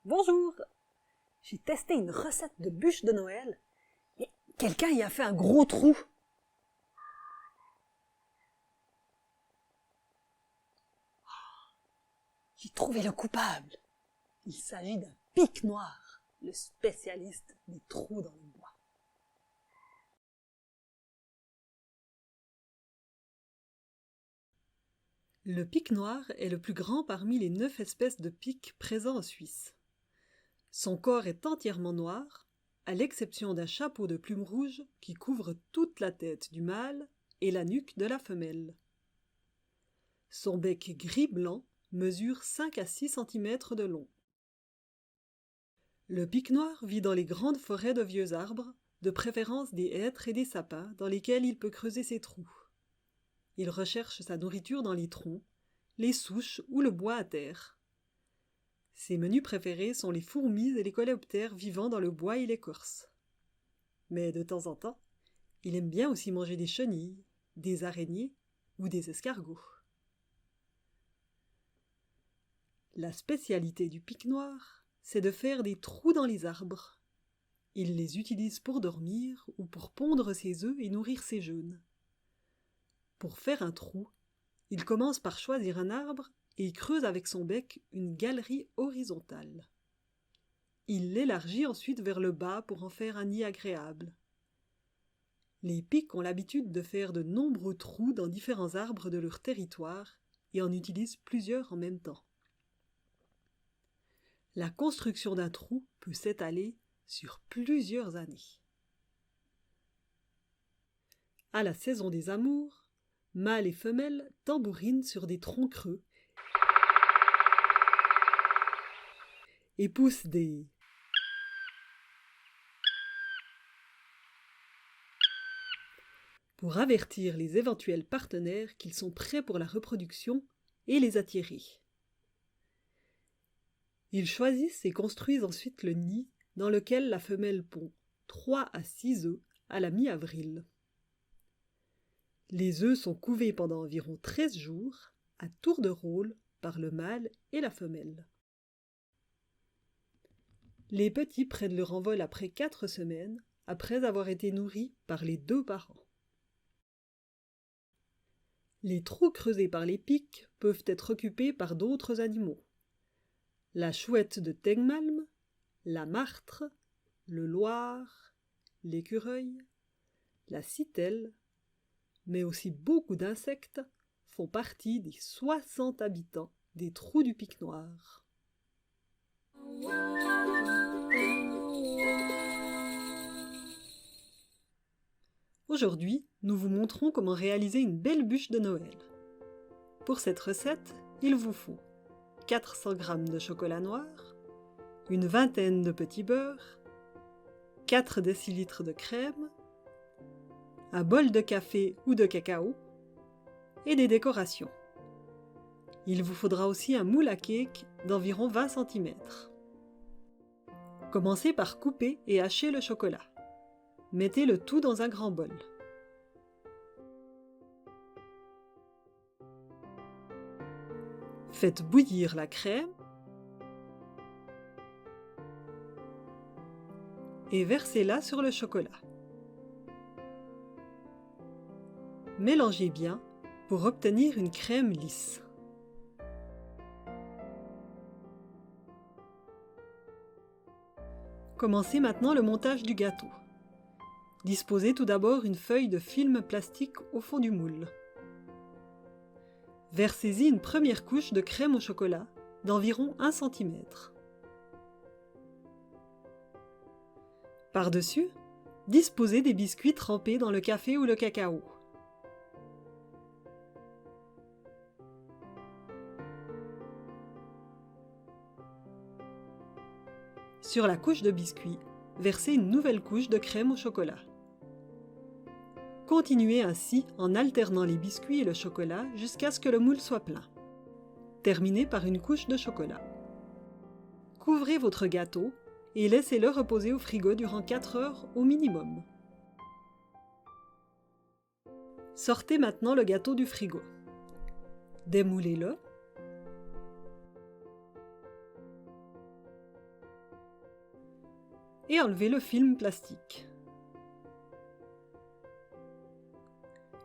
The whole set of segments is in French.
Bonjour! J'ai testé une recette de bûche de Noël, mais quelqu'un y a fait un gros trou. J'ai trouvé le coupable. Il s'agit d'un pic noir, le spécialiste des trous dans le bois. Le pic noir est le plus grand parmi les 9 espèces de pics présents en Suisse. Son corps est entièrement noir, à l'exception d'un chapeau de plumes rouges qui couvre toute la tête du mâle et la nuque de la femelle. Son bec gris-blanc mesure 5 à 6 cm de long. Le pic noir vit dans les grandes forêts de vieux arbres, de préférence des hêtres et des sapins dans lesquels il peut creuser ses trous. Il recherche sa nourriture dans les troncs, les souches ou le bois à terre. Ses menus préférés sont les fourmis et les coléoptères vivant dans le bois et l'écorce. Mais de temps en temps, il aime bien aussi manger des chenilles, des araignées ou des escargots. La spécialité du pic noir, c'est de faire des trous dans les arbres. Il les utilise pour dormir ou pour pondre ses œufs et nourrir ses jeunes. Pour faire un trou, il commence par choisir un arbre et y creuse avec son bec une galerie horizontale. Il l'élargit ensuite vers le bas pour en faire un nid agréable. Les pics ont l'habitude de faire de nombreux trous dans différents arbres de leur territoire et en utilisent plusieurs en même temps. La construction d'un trou peut s'étaler sur plusieurs années. À la saison des amours, mâles et femelles tambourinent sur des troncs creux et poussent des pour avertir les éventuels partenaires qu'ils sont prêts pour la reproduction et les attirer. Ils choisissent et construisent ensuite le nid dans lequel la femelle pond 3 à 6 œufs à la mi-avril. Les œufs sont couvés pendant environ 13 jours, à tour de rôle, par le mâle et la femelle. Les petits prennent leur envol après 4 semaines, après avoir été nourris par les 2 parents. Les trous creusés par les pics peuvent être occupés par d'autres animaux. La chouette de Tengmalm, la martre, le loir, l'écureuil, la citelle, mais aussi beaucoup d'insectes font partie des 60 habitants des trous du pic noir. Aujourd'hui, nous vous montrons comment réaliser une belle bûche de Noël. Pour cette recette, il vous faut 400 g de chocolat noir, une vingtaine de petits beurres, 4 décilitres de crème, un bol de café ou de cacao et des décorations. Il vous faudra aussi un moule à cake d'environ 20 cm. Commencez par couper et hacher le chocolat. Mettez le tout dans un grand bol. Faites bouillir la crème et versez-la sur le chocolat. Mélangez bien pour obtenir une crème lisse. Commencez maintenant le montage du gâteau. Disposez tout d'abord une feuille de film plastique au fond du moule. Versez-y une première couche de crème au chocolat d'environ 1 cm. Par-dessus, disposez des biscuits trempés dans le café ou le cacao. Sur la couche de biscuits, versez une nouvelle couche de crème au chocolat. Continuez ainsi en alternant les biscuits et le chocolat jusqu'à ce que le moule soit plein. Terminez par une couche de chocolat. Couvrez votre gâteau et laissez-le reposer au frigo durant 4 heures au minimum. Sortez maintenant le gâteau du frigo. Démoulez-le. et enlevez le film plastique.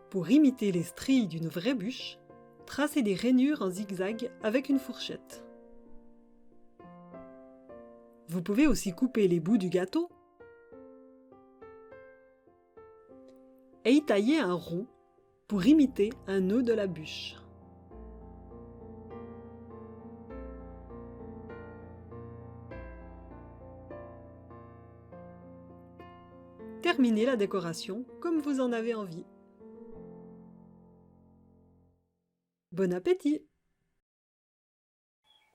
Pour imiter les stries d'une vraie bûche, tracez des rainures en zigzag avec une fourchette. Vous pouvez aussi couper les bouts du gâteau et y tailler un rond pour imiter un nœud de la bûche. Terminez la décoration comme vous en avez envie. Bon appétit!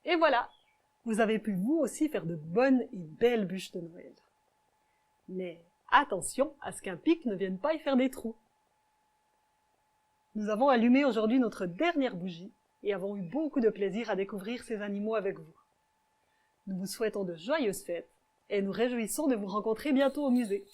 Et voilà, vous avez pu vous aussi faire de bonnes et belles bûches de Noël. Mais attention à ce qu'un pic ne vienne pas y faire des trous. Nous avons allumé aujourd'hui notre dernière bougie et avons eu beaucoup de plaisir à découvrir ces animaux avec vous. Nous vous souhaitons de joyeuses fêtes et nous réjouissons de vous rencontrer bientôt au musée.